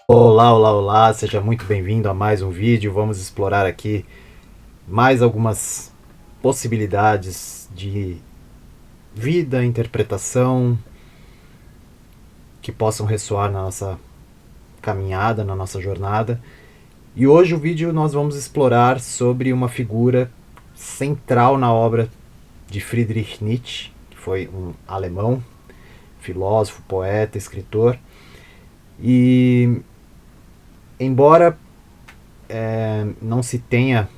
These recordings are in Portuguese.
Olá, olá, olá, seja muito bem-vindo a mais um vídeo. Vamos explorar aqui mais algumas possibilidades de vida, interpretação que possam ressoar na nossa caminhada, na nossa jornada. E hoje o vídeo nós vamos explorar sobre uma figura central na obra de Friedrich Nietzsche, que foi um alemão, filósofo, poeta, escritor. E embora não se tenha,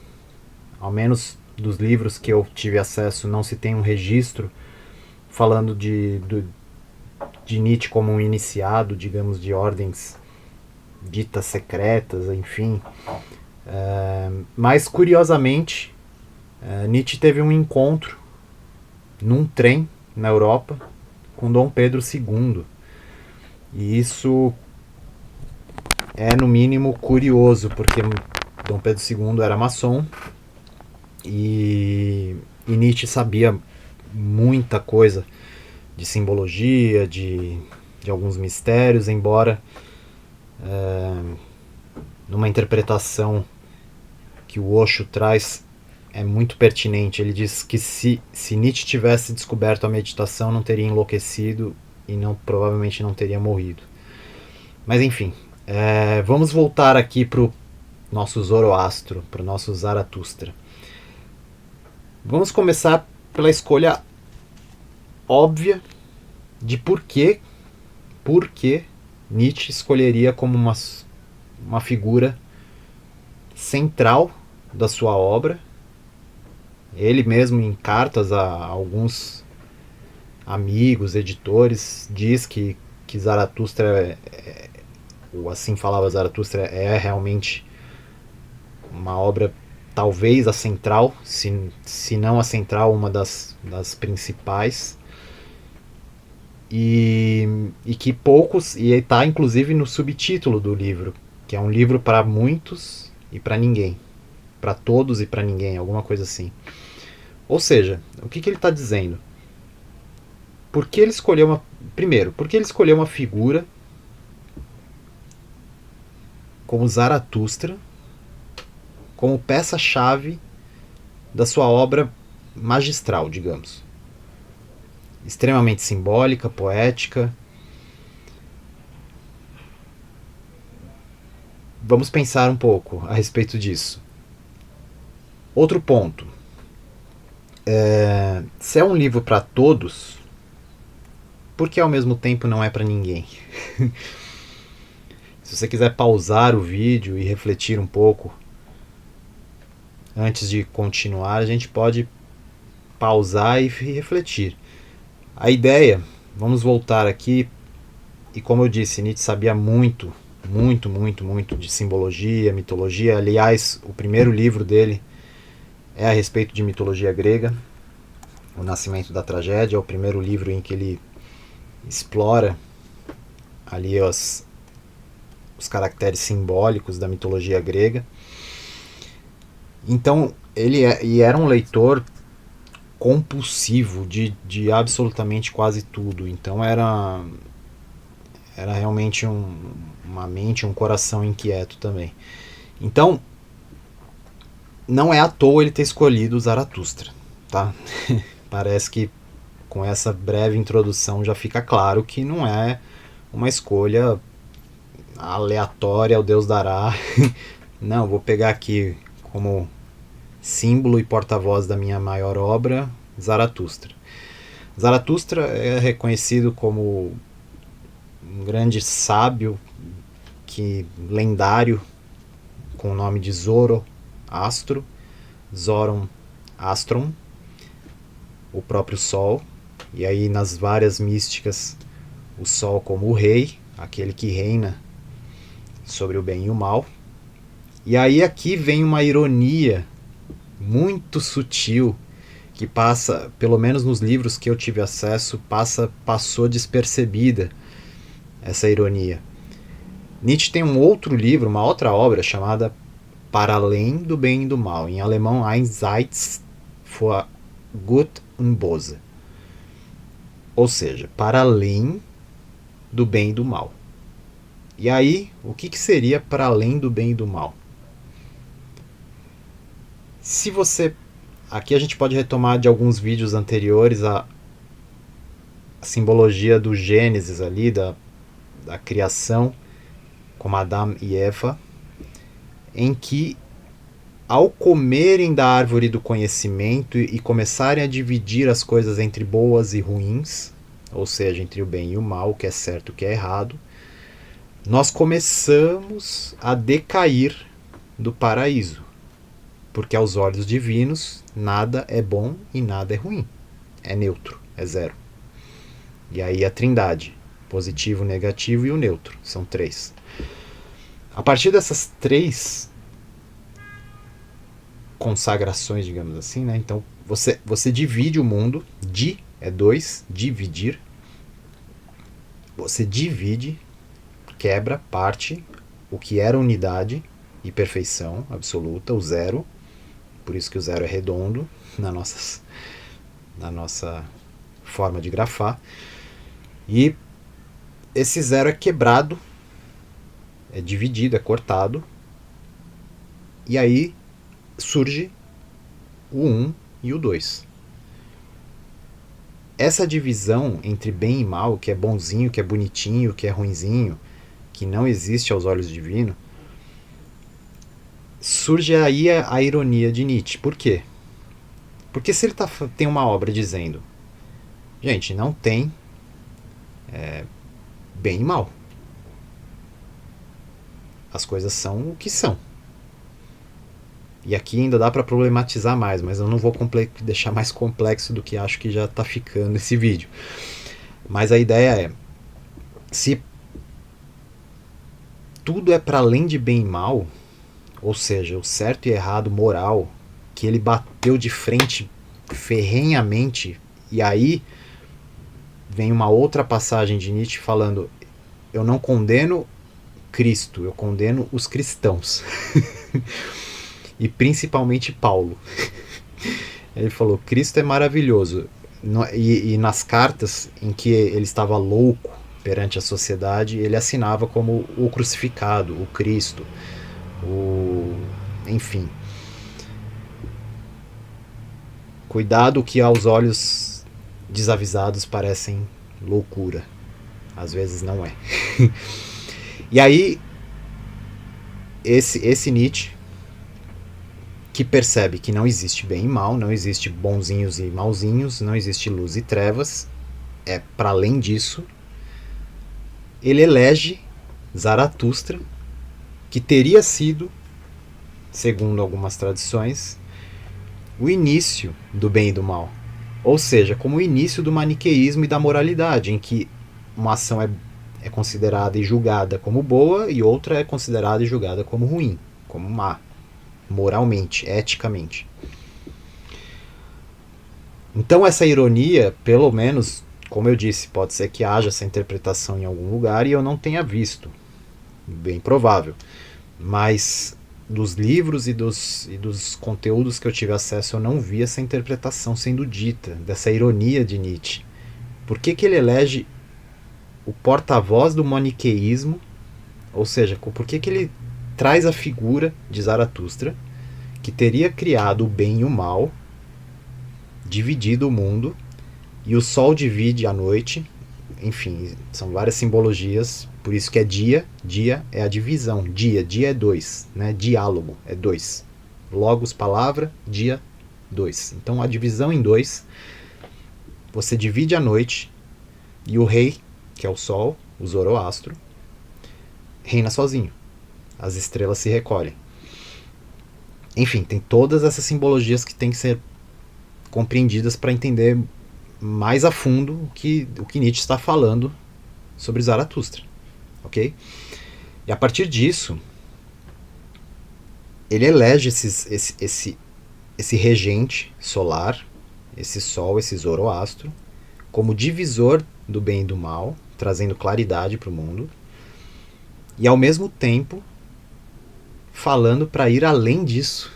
ao menos dos livros que eu tive acesso, não se tem um registro falando de Nietzsche como um iniciado, digamos, de ordens ditas secretas, enfim. Mas, curiosamente, Nietzsche teve um encontro num trem na Europa com Dom Pedro II. E isso é, no mínimo, curioso, porque Dom Pedro II era maçom e Nietzsche sabia muita coisa de simbologia, de alguns mistérios, embora numa interpretação que o Osho traz é muito pertinente. Ele diz que se Nietzsche tivesse descoberto a meditação, não teria enlouquecido e provavelmente não teria morrido. Mas enfim, vamos voltar aqui para o nosso Zoroastro, para o nosso Zaratustra. Vamos começar pela escolha óbvia de por que Nietzsche escolheria como uma figura central da sua obra. Ele mesmo, em cartas a alguns amigos, editores, diz que Zaratustra, ou assim falava Zaratustra, é realmente uma obra, talvez a central, se não a central, uma das principais. E que poucos, e está inclusive no subtítulo do livro, que é um livro para muitos e para ninguém, para todos e para ninguém, alguma coisa assim. Ou seja, o que ele está dizendo? Por que ele escolheu uma. Primeiro, por que ele escolheu uma figura como Zaratustra como peça-chave da sua obra magistral, digamos? Extremamente simbólica, poética. Vamos pensar um pouco a respeito disso. Outro ponto. Se é um livro para todos, por que ao mesmo tempo não é para ninguém? Se você quiser pausar o vídeo e refletir um pouco antes de continuar, a gente pode pausar e refletir. A ideia, vamos voltar aqui, e como eu disse, Nietzsche sabia muito, muito, muito, muito de simbologia, mitologia. Aliás, o primeiro livro dele é a respeito de mitologia grega, O Nascimento da Tragédia. É o primeiro livro em que ele explora ali os caracteres simbólicos da mitologia grega. Então, e era um leitor compulsivo de absolutamente quase tudo. Então era realmente uma mente, um coração inquieto também. Então, não é à toa ele ter escolhido Zaratustra, tá? Parece que com essa breve introdução já fica claro que não é uma escolha aleatória, o Deus dará. Não, vou pegar aqui como símbolo e porta-voz da minha maior obra, Zaratustra. Zaratustra é reconhecido como um grande sábio lendário com o nome de Zoroastro, Zoron Astron, o próprio Sol. E aí nas várias místicas, o Sol como o rei, aquele que reina sobre o bem e o mal. E aí aqui vem uma ironia muito sutil que passa, pelo menos nos livros que eu tive acesso, passou despercebida essa ironia. Nietzsche tem um outro livro, uma outra obra chamada Para Além do Bem e do Mal, em alemão Einseits vor Gut und Böse, ou seja, para além do bem e do mal. E aí, o que seria para além do bem e do mal? Se você... Aqui a gente pode retomar de alguns vídeos anteriores a simbologia do Gênesis ali, da criação, como Adão e Eva, em que ao comerem da árvore do conhecimento e começarem a dividir as coisas entre boas e ruins, ou seja, entre o bem e o mal, o que é certo e o que é errado, nós começamos a decair do paraíso. Porque aos olhos divinos, nada é bom e nada é ruim. É neutro, é zero. E aí a trindade, positivo, negativo e o neutro, são 3. A partir dessas 3 consagrações, digamos assim, né? Então você divide o mundo, é 2, dividir. Você divide, quebra, parte o que era unidade e perfeição absoluta, o zero. Por isso que o zero é redondo na nossa forma de grafar. E esse zero é quebrado, é dividido, é cortado. E aí surge o 1 e o 2. Essa divisão entre bem e mal, o que é bonzinho, o que é bonitinho, o que é ruinzinho, que não existe aos olhos divinos, surge aí a ironia de Nietzsche. Por quê? Porque se ele tem uma obra dizendo, gente, não tem bem e mal. As coisas são o que são. E aqui ainda dá para problematizar mais, mas eu não vou deixar mais complexo do que acho que já está ficando esse vídeo. Mas a ideia é, se tudo é para além de bem e mal, ou seja, o certo e errado moral, que ele bateu de frente ferrenhamente, e aí vem uma outra passagem de Nietzsche falando, eu não condeno Cristo, eu condeno os cristãos. E principalmente Paulo. Ele falou, Cristo é maravilhoso. E nas cartas em que ele estava louco perante a sociedade, ele assinava como o crucificado, o Cristo, enfim. Cuidado que aos olhos desavisados parecem loucura. Às vezes não é. E aí, esse Nietzsche, que percebe que não existe bem e mal, não existe bonzinhos e malzinhos, não existe luz e trevas, é para além disso, ele elege Zaratustra, que teria sido, segundo algumas tradições, o início do bem e do mal. Ou seja, como o início do maniqueísmo e da moralidade, em que uma ação é considerada e julgada como boa e outra é considerada e julgada como ruim, como má, moralmente, eticamente. Então essa ironia, pelo menos, como eu disse, pode ser que haja essa interpretação em algum lugar e eu não tenha visto. Bem provável. Mas dos livros e dos conteúdos que eu tive acesso, eu não vi essa interpretação sendo dita, dessa ironia de Nietzsche. Por que ele elege o porta-voz do maniqueísmo? Ou seja, por que ele traz a figura de Zaratustra, que teria criado o bem e o mal, dividido o mundo, e o sol divide a noite. Enfim, são várias simbologias, por isso que é dia é a divisão, dia é 2, né? Diálogo é 2. Logos, palavra, dia, 2. Então a divisão em 2, você divide a noite, e o rei, que é o sol, o Zoroastro, reina sozinho. As estrelas se recolhem. Enfim, tem todas essas simbologias que têm que ser compreendidas para entender mais a fundo o que Nietzsche está falando sobre Zaratustra, ok? E a partir disso, ele elege esse regente solar, esse sol, esse Zoroastro, como divisor do bem e do mal, trazendo claridade para o mundo, e ao mesmo tempo falando para ir além disso,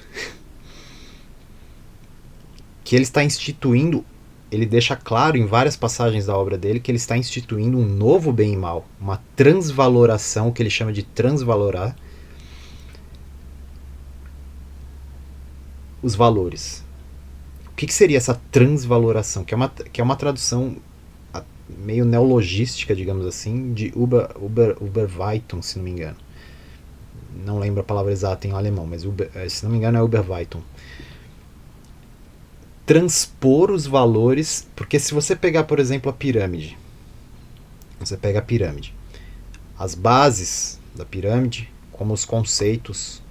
que ele está instituindo ele deixa claro em várias passagens da obra dele que ele está instituindo um novo bem e mal, uma transvaloração, o que ele chama de transvalorar os valores. O que seria essa transvaloração? Que é uma tradução meio neologística, digamos assim, de Überweitung, se não me engano. Não lembro a palavra exata em alemão, mas se não me engano é Überweitung. Transpor os valores, porque se você pegar, por exemplo, a pirâmide, você pega a pirâmide, as bases da pirâmide, como os conceitos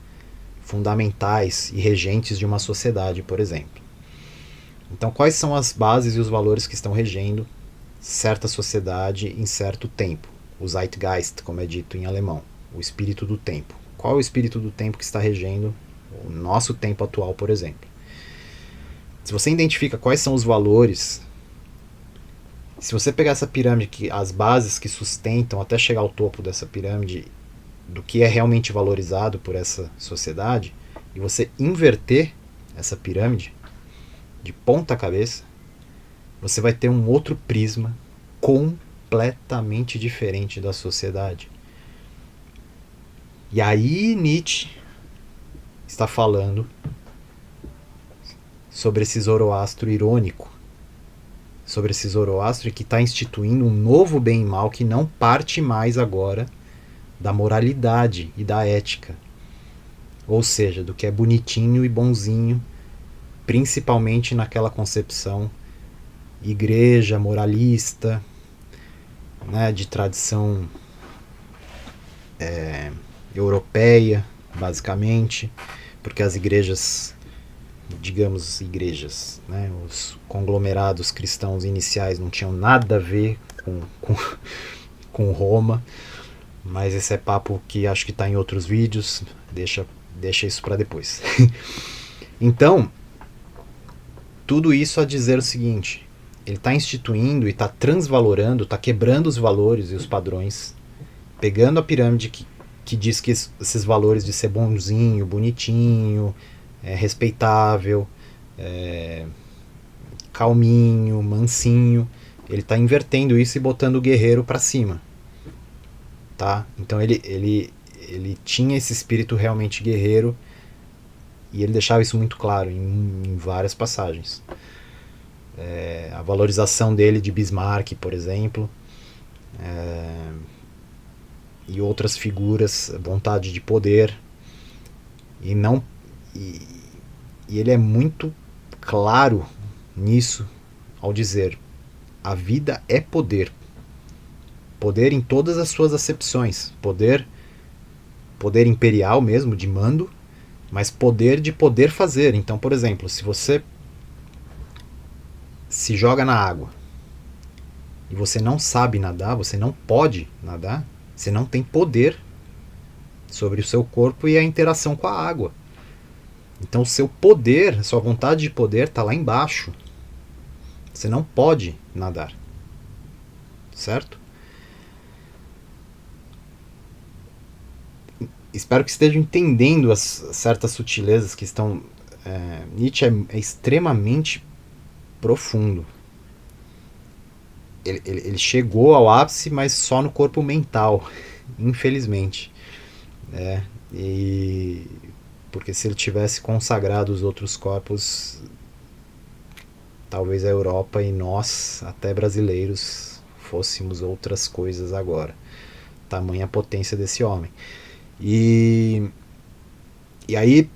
fundamentais e regentes de uma sociedade, por exemplo. Então, quais são as bases e os valores que estão regendo certa sociedade em certo tempo? O Zeitgeist, como é dito em alemão, o espírito do tempo. Qual é o espírito do tempo que está regendo o nosso tempo atual, por exemplo? Se você identifica quais são os valores, se você pegar essa pirâmide, as bases que sustentam até chegar ao topo dessa pirâmide, do que é realmente valorizado por essa sociedade, e você inverter essa pirâmide de ponta cabeça, você vai ter um outro prisma completamente diferente da sociedade. E aí Nietzsche está falando sobre esse Zoroastro irônico, sobre esse Zoroastro que está instituindo um novo bem e mal que não parte mais agora da moralidade e da ética, ou seja, do que é bonitinho e bonzinho, principalmente naquela concepção igreja moralista, né, de tradição europeia, basicamente, porque as igrejas, digamos igrejas, né, os conglomerados cristãos iniciais não tinham nada a ver com Roma, mas esse é papo que acho que está em outros vídeos, deixa isso para depois. Então, tudo isso a dizer o seguinte: ele está instituindo e está transvalorando, está quebrando os valores e os padrões, pegando a pirâmide que diz que esses valores de ser bonzinho, bonitinho, respeitável, calminho, mansinho, ele está invertendo isso e botando o guerreiro para cima. Tá? Então ele tinha esse espírito realmente guerreiro e ele deixava isso muito claro em várias passagens. A valorização dele de Bismarck, por exemplo, e outras figuras, vontade de poder, e ele é muito claro nisso ao dizer: a vida é poder. Poder em todas as suas acepções. Poder imperial mesmo, de mando, mas poder de poder fazer. Então, por exemplo, se você se joga na água e você não sabe nadar, você não pode nadar, você não tem poder sobre o seu corpo e a interação com a água. Então o seu poder, a sua vontade de poder está lá embaixo. Você não pode nadar. Certo? Espero que estejam entendendo as certas sutilezas que estão... Nietzsche é extremamente profundo. Ele chegou ao ápice, mas só no corpo mental, infelizmente. Porque se ele tivesse consagrado os outros corpos, talvez a Europa e nós, até brasileiros, fôssemos outras coisas agora. Tamanha a potência desse homem. E aí,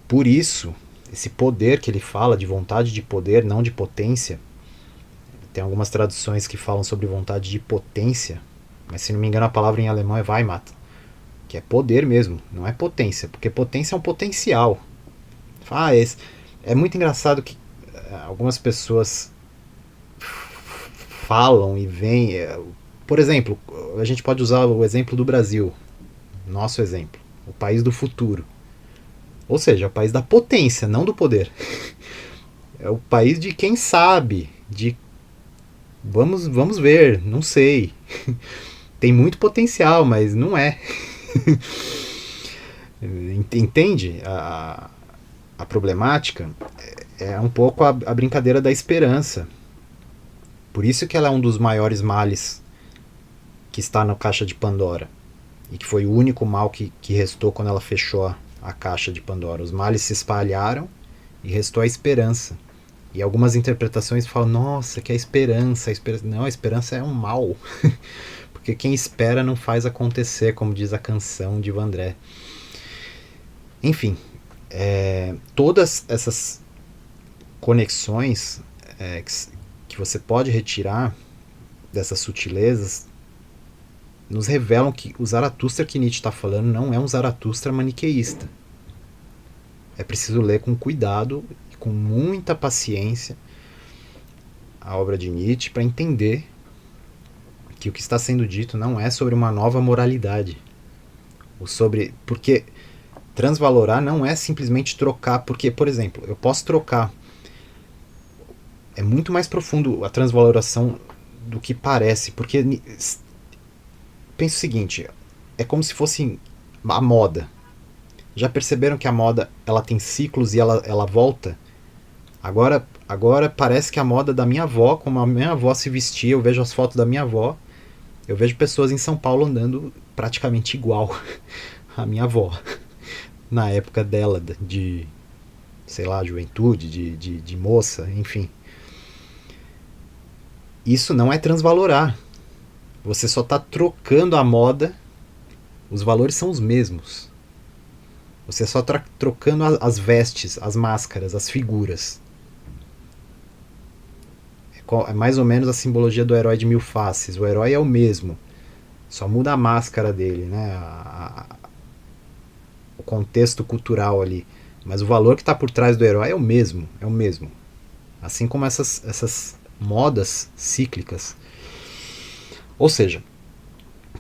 por isso, esse poder que ele fala, de vontade de poder, não de potência, tem algumas traduções que falam sobre vontade de potência, mas se não me engano a palavra em alemão é Weihmacht, que é poder mesmo, não é potência, porque potência é um potencial. É muito engraçado que algumas pessoas falam e veem... Por exemplo, a gente pode usar o exemplo do Brasil, nosso exemplo, o país do futuro. Ou seja, é o país da potência, não do poder. É o país de quem sabe, de vamos ver, não sei. Tem muito potencial, mas não é. Entende a problemática? é um pouco a brincadeira da esperança. Por isso que ela é um dos maiores males que está na caixa de Pandora. E que foi o único mal que restou quando ela fechou a caixa de Pandora. Os males se espalharam e restou a esperança. E algumas interpretações falam, nossa, que é a esperança. Não, a esperança é um mal. Porque quem espera não faz acontecer, como diz a canção de Vandré. Enfim, todas essas conexões que você pode retirar dessas sutilezas nos revelam que o Zaratustra que Nietzsche está falando não é um Zaratustra maniqueísta. É preciso ler com cuidado e com muita paciência a obra de Nietzsche para entender que o que está sendo dito não é sobre uma nova moralidade. Porque transvalorar não é simplesmente trocar, porque, por exemplo, eu posso trocar. É muito mais profundo a transvaloração do que parece, porque pensa o seguinte, é como se fosse a moda. Já perceberam que a moda ela tem ciclos e ela volta? Agora parece que a moda da minha avó, como a minha avó se vestia, eu vejo as fotos da minha avó, eu vejo pessoas em São Paulo andando praticamente igual a minha avó. Na época dela, de, sei lá, juventude, de moça, enfim. Isso não é transvalorar. Você só está trocando a moda, os valores são os mesmos. Você só está trocando as vestes, as máscaras, as figuras. É mais ou menos a simbologia do herói de mil faces. O herói é o mesmo, só muda a máscara dele, né? O contexto cultural ali. Mas o valor que está por trás do herói é o mesmo, é o mesmo. Assim como essas modas cíclicas. Ou seja,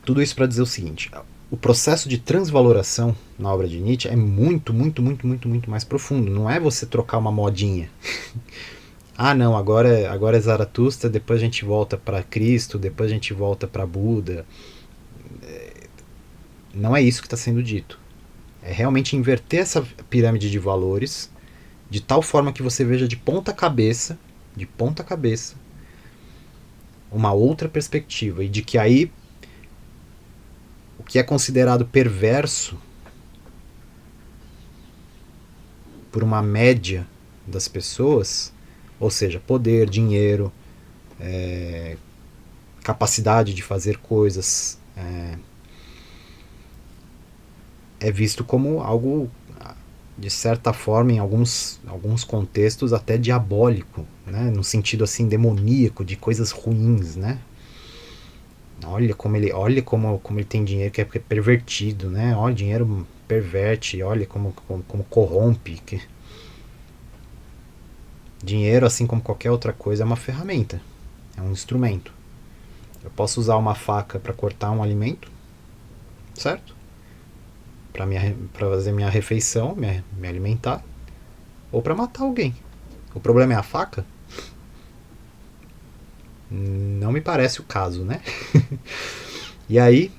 tudo isso para dizer o seguinte: o processo de transvaloração na obra de Nietzsche é muito, muito, muito, muito, muito mais profundo. Não é você trocar uma modinha. Ah, não, agora é Zaratustra, depois a gente volta para Cristo, depois a gente volta para Buda. Não é isso que está sendo dito. É realmente inverter essa pirâmide de valores de tal forma que você veja de ponta cabeça, uma outra perspectiva, e de que aí o que é considerado perverso por uma média das pessoas, ou seja, poder, dinheiro, capacidade de fazer coisas, é visto como algo, de certa forma, em alguns contextos, até diabólico, né? No sentido assim demoníaco, de coisas ruins, né? Olha como ele tem dinheiro que é pervertido, né? Olha, dinheiro perverte, olha como corrompe. Dinheiro, assim como qualquer outra coisa, é uma ferramenta, é um instrumento. Eu posso usar uma faca para cortar um alimento, certo? Para fazer minha refeição, me alimentar, ou para matar alguém. O problema é a faca? Não me parece o caso, né? E aí,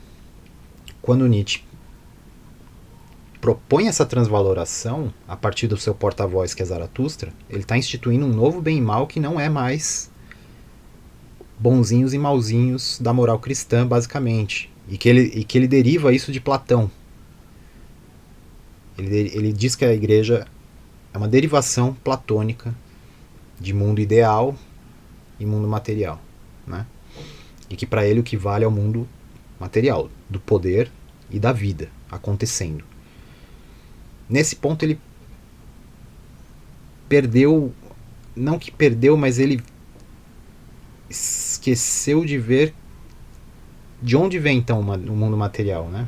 quando Nietzsche propõe essa transvaloração a partir do seu porta-voz, que é Zaratustra, ele está instituindo um novo bem e mal que não é mais bonzinhos e mauzinhos da moral cristã, basicamente. E que ele deriva isso de Platão. Ele diz que a igreja é uma derivação platônica de mundo ideal e mundo material, né? E que para ele o que vale é o mundo material, do poder e da vida acontecendo. Nesse ponto ele perdeu, não que perdeu, mas ele esqueceu de ver de onde vem então o mundo material, né?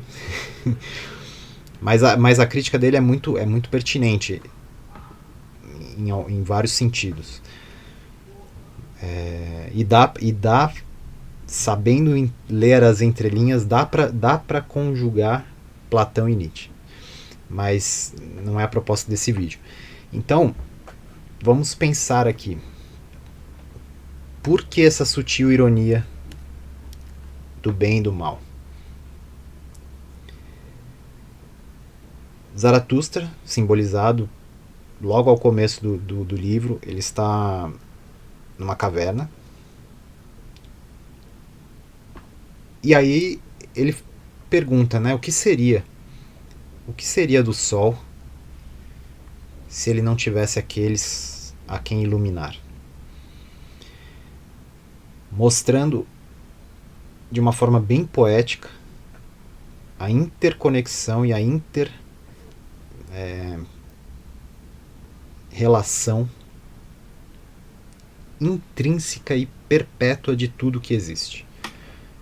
mas a crítica dele é muito pertinente em vários sentidos. E dá sabendo ler as entrelinhas, dá para conjugar Platão e Nietzsche. Mas não é a proposta desse vídeo. Então, vamos pensar aqui. Por que essa sutil ironia do bem e do mal? Zaratustra, simbolizado logo ao começo do livro, ele está numa caverna. E aí ele pergunta, né, o que seria do Sol se ele não tivesse aqueles a quem iluminar? Mostrando de uma forma bem poética a interconexão e a relação intrínseca e perpétua de tudo que existe.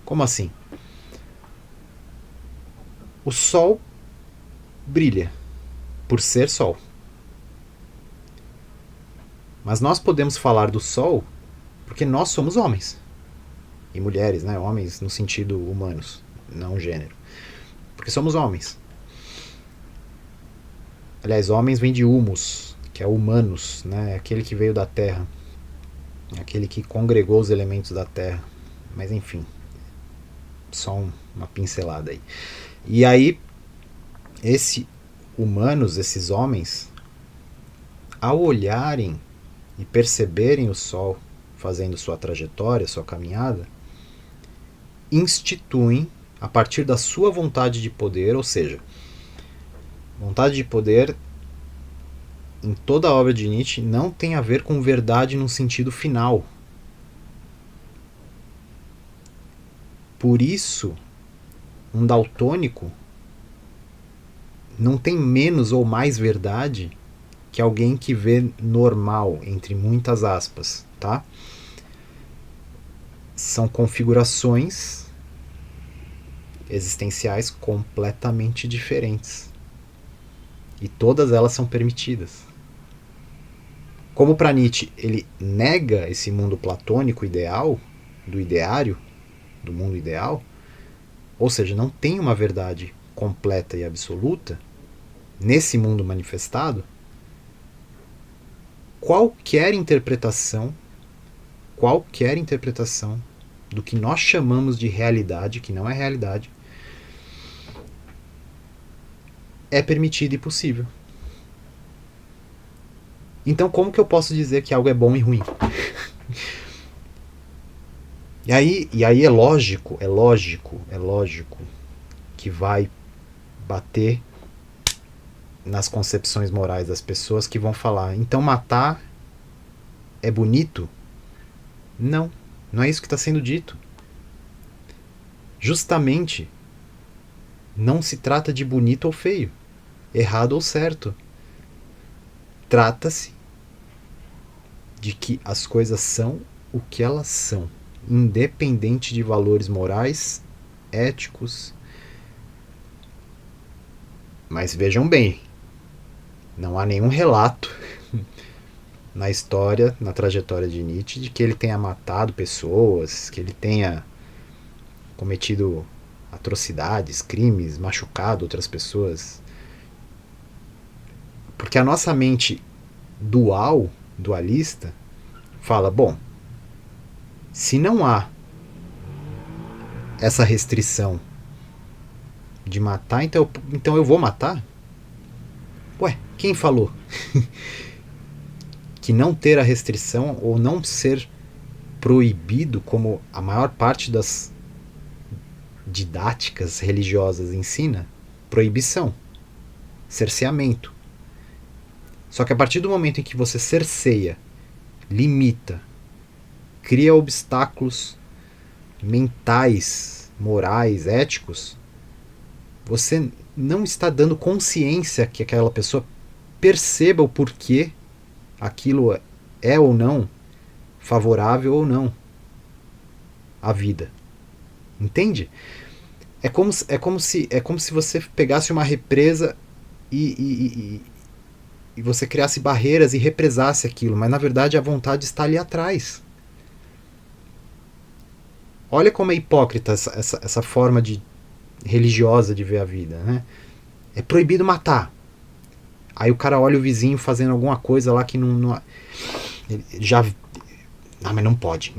Como assim? O Sol brilha por ser Sol. Mas nós podemos falar do Sol porque nós somos homens. E mulheres, né? Homens no sentido humanos, não gênero. Porque somos homens. Aliás, homens vem de humus, que é humanos, né? Aquele que veio da terra. Aquele que congregou os elementos da terra. Mas enfim, só uma pincelada aí. E aí, esses homens, ao olharem e perceberem o Sol fazendo sua trajetória, sua caminhada, instituem, a partir da sua vontade de poder, ou seja, vontade de poder em toda a obra de Nietzsche não tem a ver com verdade no sentido final. Por isso, um daltônico não tem menos ou mais verdade que alguém que vê normal, entre muitas aspas, tá? São configurações existenciais completamente diferentes. E todas elas são permitidas. Como para Nietzsche ele nega esse mundo platônico ideal, do ideário, do mundo ideal, ou seja, não tem uma verdade completa e absoluta nesse mundo manifestado, qualquer interpretação do que nós chamamos de realidade, que não é realidade, é permitida e possível. Então como que eu posso dizer que algo é bom e ruim? E aí é lógico que vai bater nas concepções morais das pessoas que vão falar, então matar é bonito? Não, não é isso que está sendo dito. Justamente, não se trata de bonito ou feio, errado ou certo. Trata-se de que as coisas são o que elas são, independente de valores morais, éticos. Mas vejam bem, não há nenhum relato na história, na trajetória de Nietzsche, de que ele tenha matado pessoas, que ele tenha cometido atrocidades, crimes, machucado outras pessoas. Porque a nossa mente dualista, fala, bom, se não há essa restrição de matar, então eu vou matar? Ué, quem falou? Que não ter a restrição ou não ser proibido, como a maior parte das didáticas religiosas ensina, proibição, cerceamento. Só que a partir do momento em que você cerceia, limita, cria obstáculos mentais, morais, éticos, você não está dando consciência que aquela pessoa perceba o porquê aquilo é ou não favorável ou não à vida. Entende? É como se você pegasse uma represa e você criasse barreiras e represasse aquilo, mas na verdade a vontade está ali atrás. Olha como é hipócrita essa forma religiosa de ver a vida, né? É proibido matar. Aí o cara olha o vizinho fazendo alguma coisa lá que não já... Ah, mas não pode.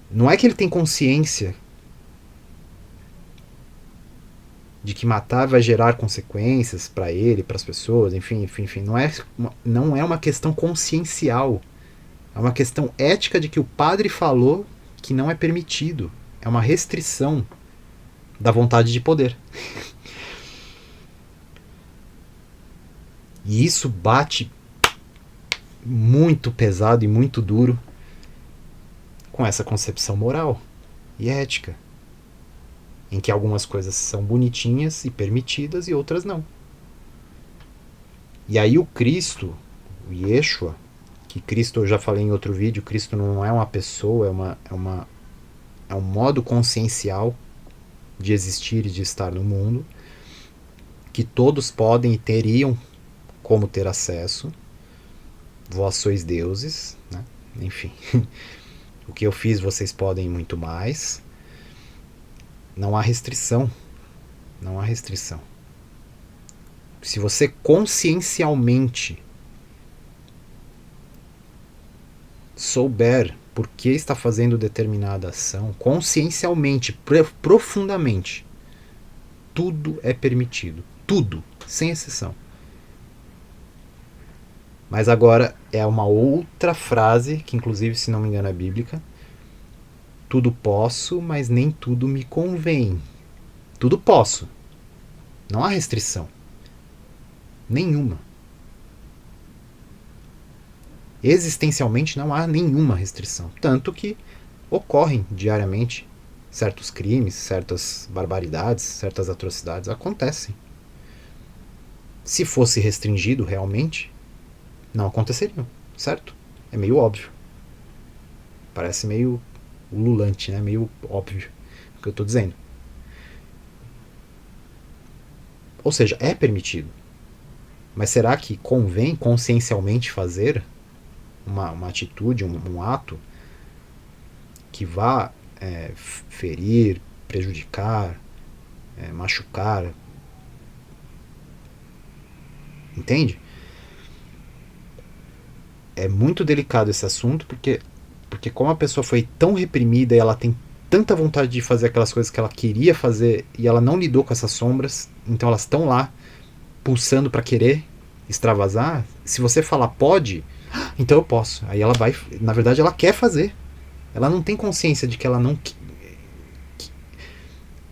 Não é que ele tem consciência de que matar vai gerar consequências para ele, para as pessoas, enfim. Não é uma questão consciencial. É uma questão ética de que o padre falou que não é permitido. É uma restrição da vontade de poder. E isso bate muito pesado e muito duro com essa concepção moral e ética, em que algumas coisas são bonitinhas e permitidas e outras não. E aí o Cristo, o Yeshua, que Cristo eu já falei em outro vídeo, Cristo não é uma pessoa, é um modo consciencial de existir e de estar no mundo, que todos podem e teriam como ter acesso. Vós sois deuses, né? Enfim. O que eu fiz vocês podem muito mais. Não há restrição. Não há restrição. Se você consciencialmente souber por que está fazendo determinada ação, consciencialmente, profundamente, tudo é permitido. Tudo, sem exceção. Mas agora é uma outra frase, que inclusive, se não me engano, é bíblica. Tudo posso, mas nem tudo me convém. Tudo posso. Não há restrição. Nenhuma. Existencialmente não há nenhuma restrição. Tanto que ocorrem diariamente certos crimes, certas barbaridades, certas atrocidades. Acontecem. Se fosse restringido realmente, não aconteceriam, certo? É meio óbvio. Parece meio ululante, né? Meio óbvio o que eu estou dizendo. Ou seja, é permitido. Mas será que convém consciencialmente fazer uma atitude, um ato que vá ferir, prejudicar, machucar? Entende? É muito delicado esse assunto porque como a pessoa foi tão reprimida e ela tem tanta vontade de fazer aquelas coisas que ela queria fazer e ela não lidou com essas sombras, então elas estão lá pulsando para querer extravasar. Se você falar pode, então eu posso. Aí ela vai, na verdade ela quer fazer. Ela não tem consciência de que ela não.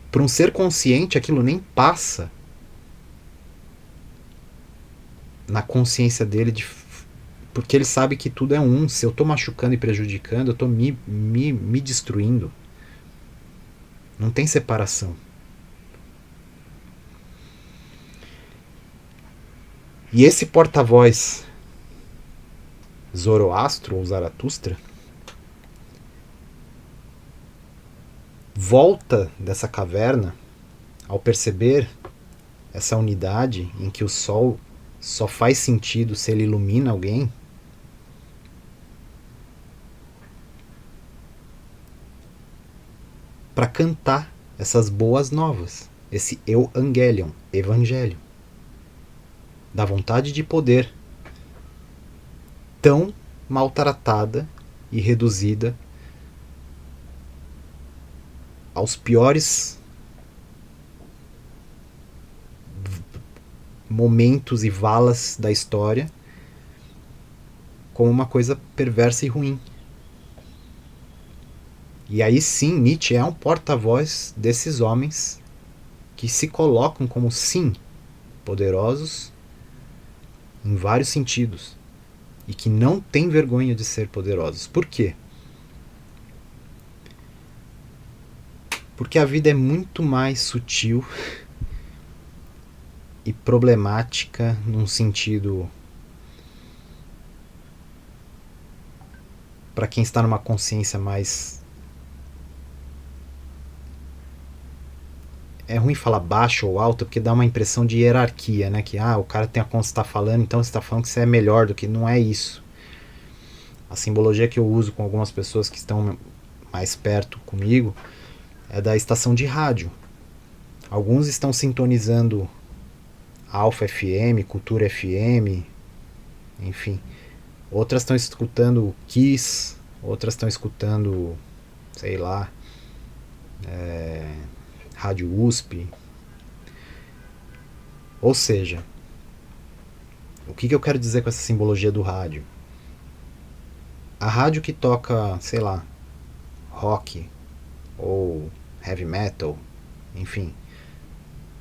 Para um ser consciente, aquilo nem passa na consciência dele porque ele sabe que tudo é um. Se eu tô machucando e prejudicando, eu tô me destruindo. Não tem separação. E esse porta-voz Zoroastro ou Zaratustra volta dessa caverna ao perceber essa unidade em que o sol só faz sentido se ele ilumina alguém, para cantar essas boas novas, esse Evangelion, evangelho, da vontade de poder tão maltratada e reduzida aos piores momentos e valas da história, como uma coisa perversa e ruim. E aí sim, Nietzsche é um porta-voz desses homens que se colocam como, sim, poderosos em vários sentidos e que não têm vergonha de ser poderosos. Por quê? Porque a vida é muito mais sutil e problemática num sentido para quem está numa consciência mais. É ruim falar baixo ou alto porque dá uma impressão de hierarquia, né? Que o cara tem a conta que está falando, então você está falando que você é melhor do que. Não é isso. A simbologia que eu uso com algumas pessoas que estão mais perto comigo é da estação de rádio. Alguns estão sintonizando Alfa FM, Cultura FM, enfim. Outras estão escutando Kiss, outras estão escutando, sei lá, Rádio USP. Ou seja, o que eu quero dizer com essa simbologia do rádio? A rádio que toca, sei lá, rock ou heavy metal, enfim,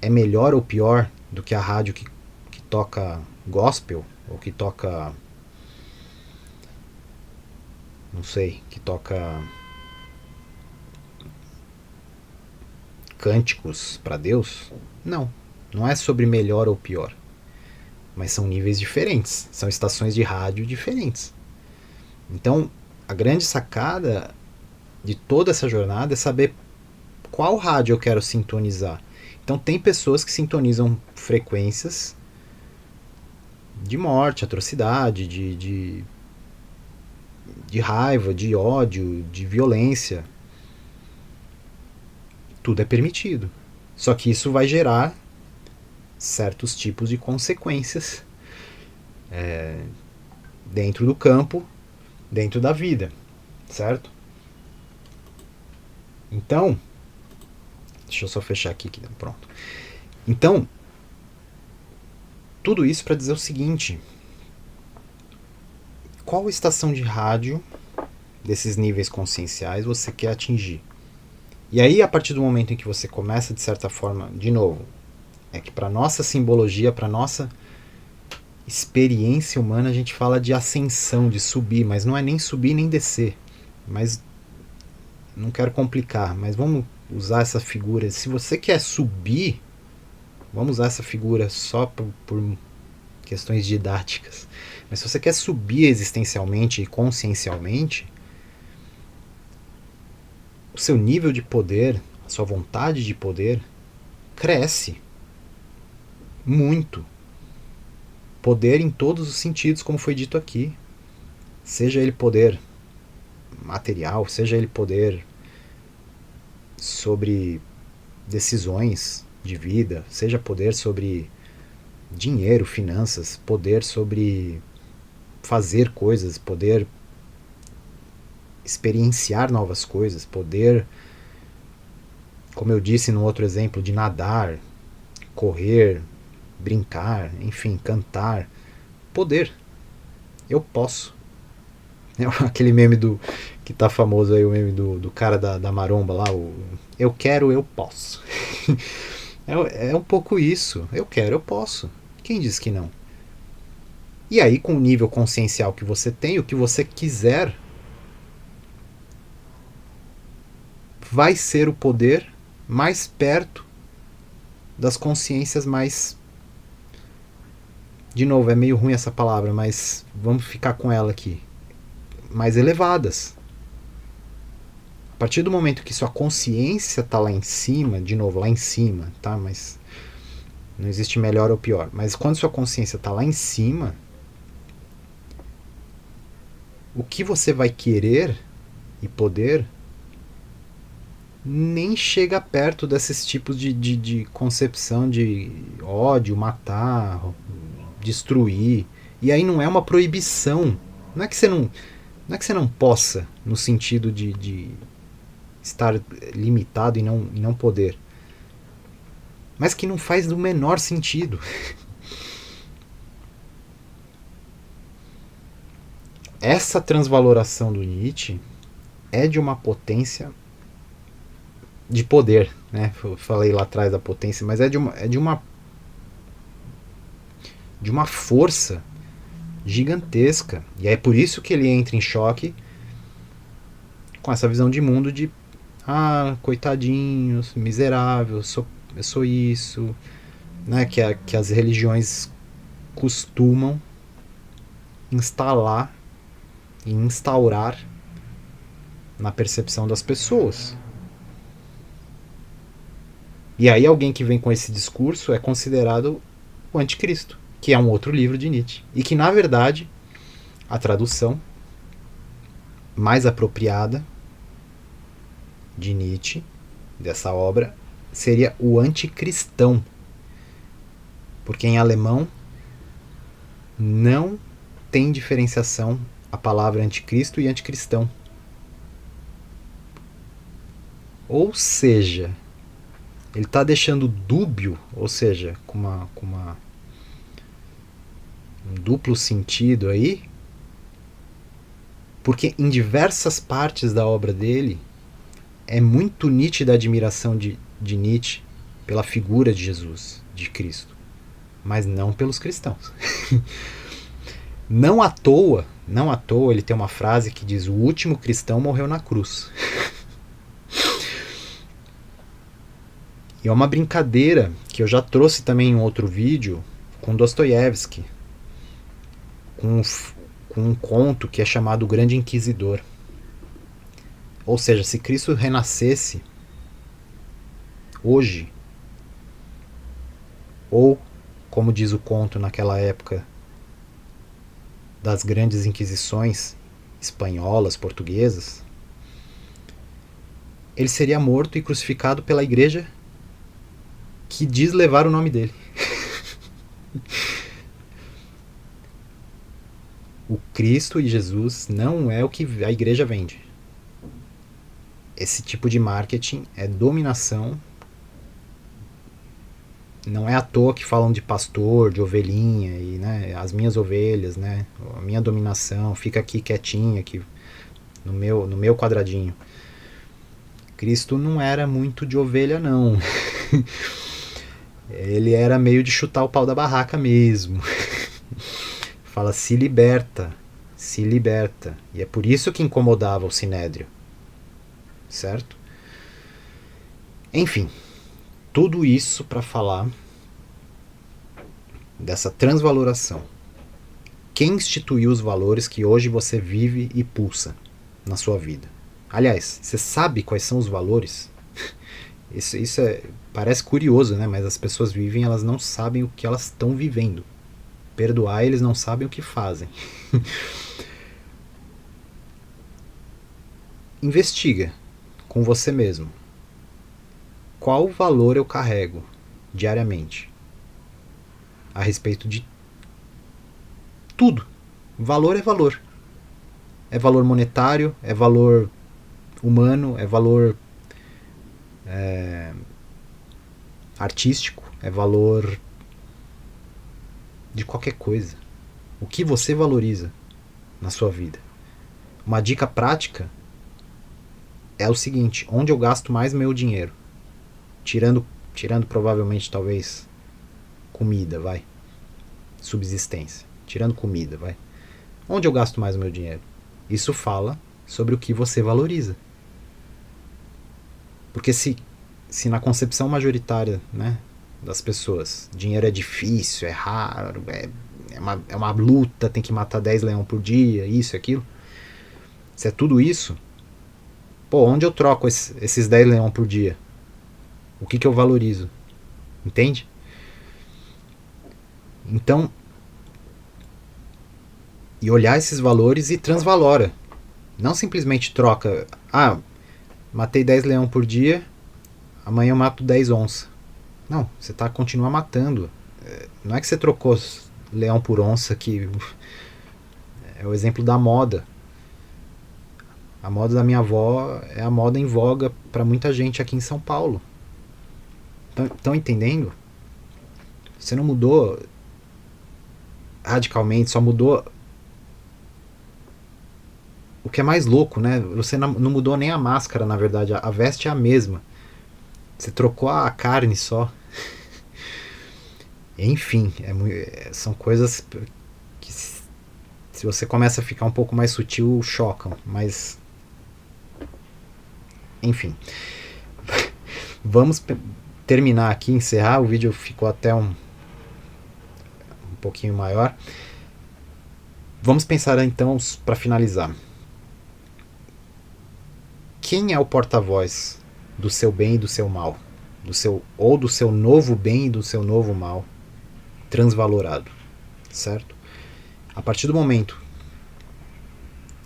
é melhor ou pior do que a rádio que toca gospel ou que toca, não sei, que toca cânticos para Deus? Não, não é sobre melhor ou pior, mas são níveis diferentes, são estações de rádio diferentes. Então, a grande sacada de toda essa jornada é saber qual rádio eu quero sintonizar. Então, tem pessoas que sintonizam frequências de morte, atrocidade, de raiva, de ódio, de violência. Tudo é permitido. Só que isso vai gerar certos tipos de consequências dentro do campo, dentro da vida, certo? Então, deixa eu só fechar aqui, pronto. Então, tudo isso para dizer o seguinte: qual estação de rádio desses níveis conscienciais você quer atingir? E aí, a partir do momento em que você começa, de certa forma, de novo, é que para nossa simbologia, para nossa experiência humana, a gente fala de ascensão, de subir, mas não é nem subir nem descer. Mas não quero complicar, mas vamos usar essa figura. Se você quer subir, vamos usar essa figura só por questões didáticas. Mas se você quer subir existencialmente e consciencialmente, o seu nível de poder, a sua vontade de poder, cresce muito. Poder em todos os sentidos, como foi dito aqui. Seja ele poder material, seja ele poder sobre decisões de vida, seja poder sobre dinheiro, finanças, poder sobre fazer coisas, poder experienciar novas coisas, poder, como eu disse no outro exemplo, de nadar, correr, brincar, enfim, cantar. Poder. Eu posso. É aquele meme do que tá famoso aí, o meme do cara da maromba lá, o eu quero, eu posso. É um pouco isso. Eu quero, eu posso. Quem diz que não? E aí, com o nível consciencial que você tem, o que você quiser vai ser o poder mais perto das consciências mais. De novo, é meio ruim essa palavra, mas vamos ficar com ela aqui. Mais elevadas. A partir do momento que sua consciência está lá em cima, de novo, lá em cima, tá? Mas não existe melhor ou pior. Mas quando sua consciência está lá em cima, o que você vai querer e poder nem chega perto desses tipos de concepção de ódio, matar, destruir. E aí não é uma proibição. Não é que você não possa, no sentido de estar limitado e não poder. Mas que não faz o menor sentido. Essa transvaloração do Nietzsche é de uma potência de poder, né? Eu falei lá atrás da potência, mas é de uma força gigantesca. E é por isso que ele entra em choque com essa visão de mundo de coitadinhos, miserável, eu sou isso, né? Que as religiões costumam instalar e instaurar na percepção das pessoas. E aí alguém que vem com esse discurso é considerado o anticristo, que é um outro livro de Nietzsche. E que, na verdade, a tradução mais apropriada de Nietzsche, dessa obra, seria o anticristão. Porque em alemão não tem diferenciação a palavra anticristo e anticristão. Ou seja, Ele está deixando dúbio, ou seja, com um duplo sentido aí, porque em diversas partes da obra dele é muito nítida a admiração de Nietzsche pela figura de Jesus, de Cristo, mas não pelos cristãos. Não à toa ele tem uma frase que diz: o último cristão morreu na cruz. E é uma brincadeira que eu já trouxe também em outro vídeo com Dostoiévski, com um conto que é chamado O Grande Inquisidor. Ou seja, se Cristo renascesse hoje, ou, como diz o conto naquela época das grandes inquisições espanholas, portuguesas, ele seria morto e crucificado pela igreja que diz levar o nome dele. O Cristo e Jesus não é o que a igreja vende. Esse tipo de marketing é dominação. Não é à toa que falam de pastor, de ovelhinha, e, né, as minhas ovelhas, né, a minha dominação, fica aqui quietinha, aqui no meu quadradinho. Cristo não era muito de ovelha, não. Ele era meio de chutar o pau da barraca mesmo. Fala, se liberta, se liberta. E é por isso que incomodava o Sinédrio. Certo? Enfim, tudo isso para falar dessa transvaloração. Quem instituiu os valores que hoje você vive e pulsa na sua vida? Aliás, você sabe quais são os valores? Isso parece curioso, né? Mas as pessoas vivem, elas não sabem o que elas estão vivendo. Perdoar, eles não sabem o que fazem. Investiga com você mesmo. Qual valor eu carrego diariamente a respeito de tudo? Valor é valor. É valor monetário, é valor humano, é valor artístico, é valor de qualquer coisa. O que você valoriza na sua vida? Uma dica prática é o seguinte: onde eu gasto mais meu dinheiro? Tirando provavelmente, talvez, comida, vai. Subsistência. Tirando comida, vai. Onde eu gasto mais o meu dinheiro? Isso fala sobre o que você valoriza. Porque se na concepção majoritária, né, das pessoas, dinheiro é difícil, é raro, é uma luta, tem que matar 10 leões por dia, isso e aquilo. Se é tudo isso, pô, onde eu troco esses 10 leões por dia? O que eu valorizo? Entende? Então, e olhar esses valores e transvalora. Não simplesmente troca, matei 10 leões por dia, amanhã eu mato 10 onças. Não, você continua matando. Não é que você trocou leão por onça, que é o exemplo da moda. A moda da minha avó é a moda em voga para muita gente aqui em São Paulo. Estão entendendo? Você não mudou radicalmente, só mudou o que é mais louco, né? Você não mudou nem a máscara, na verdade. A veste é a mesma. Você trocou a carne só. Enfim, são coisas que, se você começa a ficar um pouco mais sutil, chocam. Mas, enfim. Vamos terminar aqui, encerrar. O vídeo ficou até um pouquinho maior. Vamos pensar então, para finalizar. Quem é o porta-voz do seu bem e do seu mal? Ou do seu novo bem e do seu novo mal transvalorado, certo? A partir do momento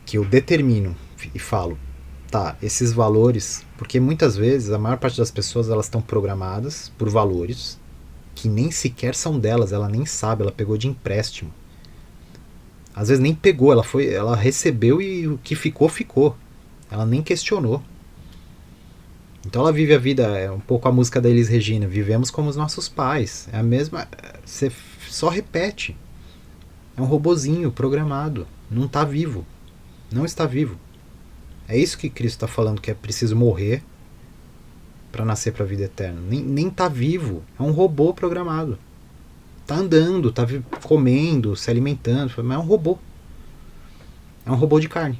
que eu determino e falo, tá, esses valores, porque muitas vezes a maior parte das pessoas, elas estão programadas por valores que nem sequer são delas, ela nem sabe, ela pegou de empréstimo. Às vezes nem pegou, ela recebeu e o que ficou, ficou. Ela nem questionou. Então ela vive a vida, é um pouco a música da Elis Regina, vivemos como os nossos pais. É a mesma. Você só repete. É um robozinho programado. Não está vivo. Não está vivo. É isso que Cristo está falando, que é preciso morrer para nascer para a vida eterna. Nem está vivo. É um robô programado. Tá andando, tá comendo, se alimentando, mas é um robô. É um robô de carne.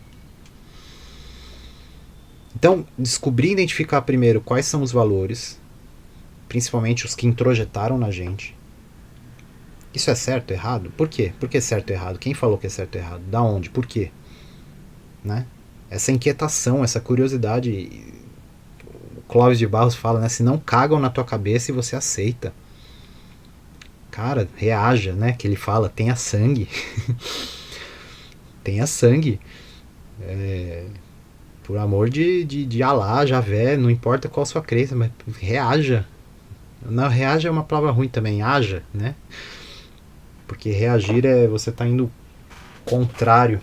Então, descobrir e identificar primeiro quais são os valores, principalmente os que introjetaram na gente. Isso é certo ou errado? Por quê? Por que certo ou errado? Quem falou que é certo ou errado? Da onde? Por quê? Né? Essa inquietação, essa curiosidade. O Clóvis de Barros fala, né? Se não cagam na tua cabeça e você aceita. Cara, reaja, né? Que ele fala, tenha sangue. Tenha sangue. Por amor de Alá, Javé, não importa qual a sua crença, mas reaja. Não, reaja é uma palavra ruim também, haja, né? Porque reagir é você tá indo contrário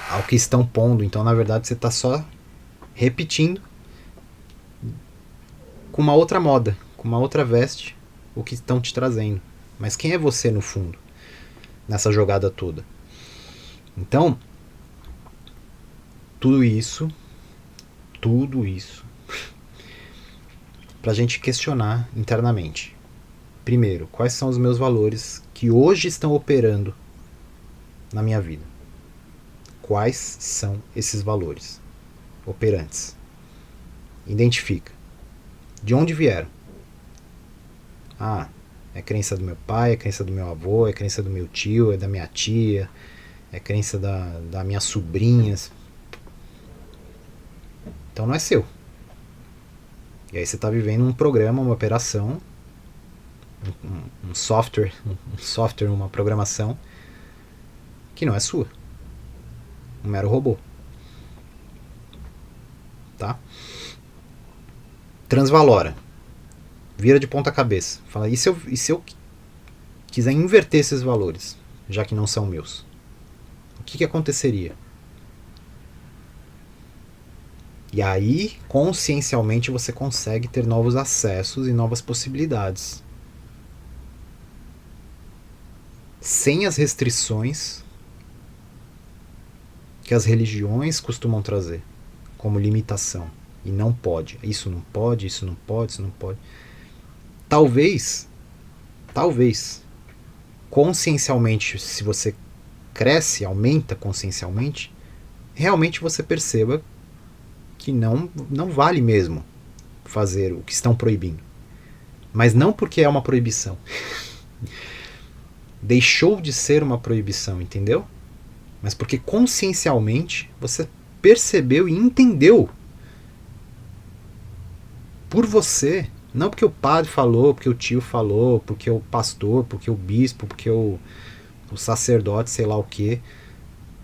ao que estão pondo. Então, na verdade, você tá só repetindo com uma outra moda, com uma outra veste, o que estão te trazendo. Mas quem é você no fundo, nessa jogada toda? Então, tudo isso, pra gente questionar internamente. Primeiro, quais são os meus valores que hoje estão operando na minha vida? Quais são esses valores operantes? Identifica. De onde vieram? Ah, é crença do meu pai, é crença do meu avô, é crença do meu tio, é da minha tia, é crença da minhas sobrinhas. Então não é seu. E aí você está vivendo um programa, uma operação, um software, uma programação que não é sua. Um mero robô. Tá? Transvalora. Vira de ponta cabeça. Fala, e se eu quiser inverter esses valores, já que não são meus? O que aconteceria? E aí, consciencialmente, você consegue ter novos acessos e novas possibilidades. Sem as restrições que as religiões costumam trazer como limitação. E não pode. Isso não pode, isso não pode, isso não pode. Talvez, consciencialmente, se você cresce, aumenta consciencialmente, realmente você perceba que não vale mesmo fazer o que estão proibindo. Mas não porque é uma proibição. Deixou de ser uma proibição, entendeu? Mas porque consciencialmente você percebeu e entendeu por você, não porque o padre falou, porque o tio falou, porque o pastor, porque o bispo, porque o sacerdote, sei lá o que,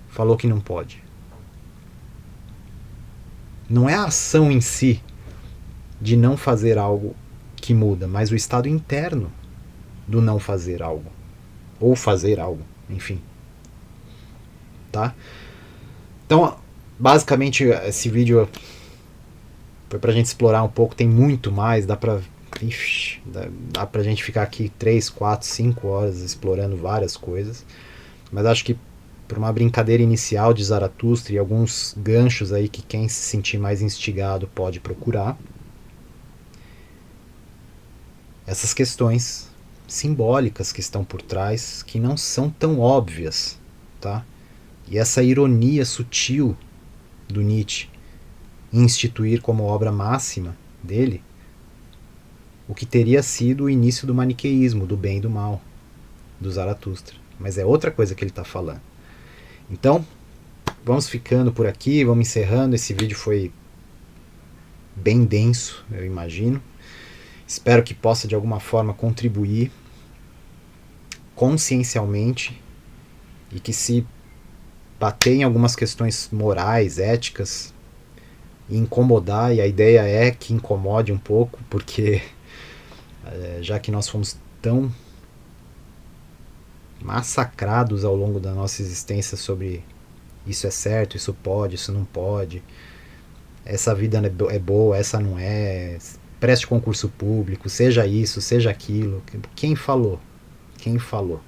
falou que não pode. Não é a ação em si de não fazer algo que muda, mas o estado interno do não fazer algo. Ou fazer algo, enfim. Tá? Então, basicamente, esse vídeo foi pra gente explorar um pouco, tem muito mais, dá pra gente ficar aqui 3, 4, 5 horas explorando várias coisas, mas acho que por uma brincadeira inicial de Zaratustra e alguns ganchos aí que quem se sentir mais instigado pode procurar, essas questões simbólicas que estão por trás, que não são tão óbvias, tá? E essa ironia sutil do Nietzsche em instituir como obra máxima dele o que teria sido o início do maniqueísmo, do bem e do mal, do Zaratustra. Mas é outra coisa que ele está falando. Então, vamos ficando por aqui, vamos encerrando. Esse vídeo foi bem denso, eu imagino. Espero que possa de alguma forma contribuir consciencialmente e que se bater em algumas questões morais, éticas, e incomodar, e a ideia é que incomode um pouco, porque já que nós fomos tão massacrados ao longo da nossa existência sobre isso é certo, isso pode, isso não pode, essa vida é boa, essa não é, preste concurso público, seja isso, seja aquilo. Quem falou? Quem falou?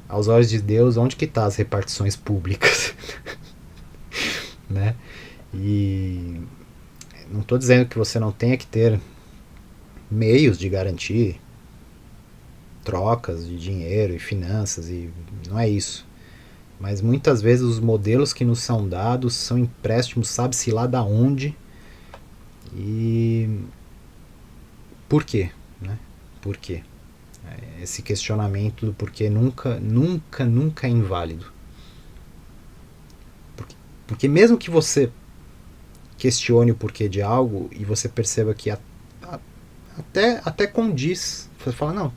Aos olhos de Deus, onde que tá as repartições públicas? Né? E não estou dizendo que você não tenha que ter meios de garantir trocas de dinheiro e finanças, e não é isso. Mas muitas vezes os modelos que nos são dados são empréstimos, sabe-se lá da onde. E por quê? Né? Por quê? Esse questionamento do porquê nunca é inválido. Porque mesmo que você questione o porquê de algo e você perceba que até condiz, você fala, não,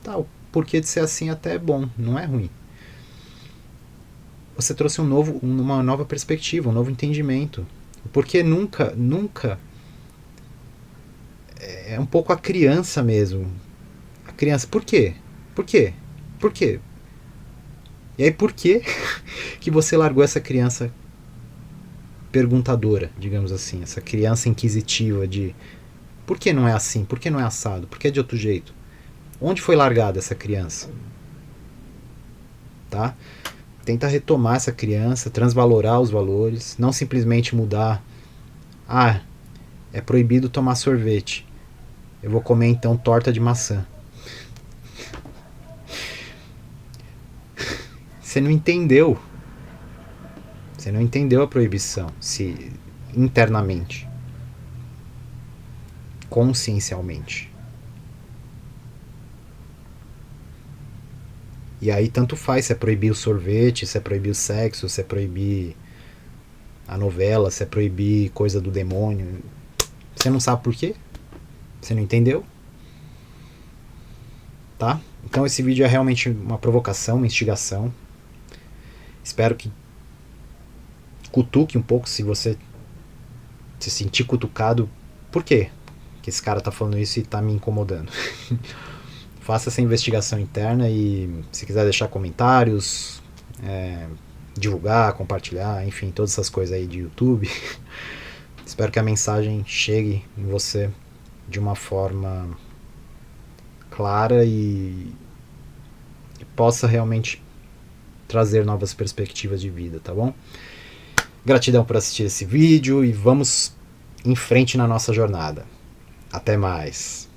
tá, o porquê de ser assim até é bom, não é ruim. Você trouxe uma nova perspectiva, um novo entendimento. Porque nunca é um pouco a criança mesmo. A criança, por quê? Por quê? Por quê? E aí por que que você largou essa criança perguntadora, digamos assim, essa criança inquisitiva de por que não é assim? Por que não é assado? Por que é de outro jeito? Onde foi largada essa criança? Tá? Tenta retomar essa criança, transvalorar os valores, não simplesmente mudar. Ah, é proibido tomar sorvete. Eu vou comer então torta de maçã. Você não entendeu. Você não entendeu a proibição se internamente, consciencialmente. E aí tanto faz se é proibir o sorvete, se é proibir o sexo, se é proibir a novela, se é proibir coisa do demônio. Você não sabe por quê? Você não entendeu? Tá? Então esse vídeo é realmente uma provocação, uma instigação. Espero que cutuque um pouco se você se sentir cutucado. Por quê que esse cara tá falando isso e tá me incomodando? Faça essa investigação interna e se quiser deixar comentários, divulgar, compartilhar, enfim, todas essas coisas aí de YouTube. Espero que a mensagem chegue em você de uma forma clara e possa realmente trazer novas perspectivas de vida, tá bom? Gratidão por assistir esse vídeo e vamos em frente na nossa jornada. Até mais!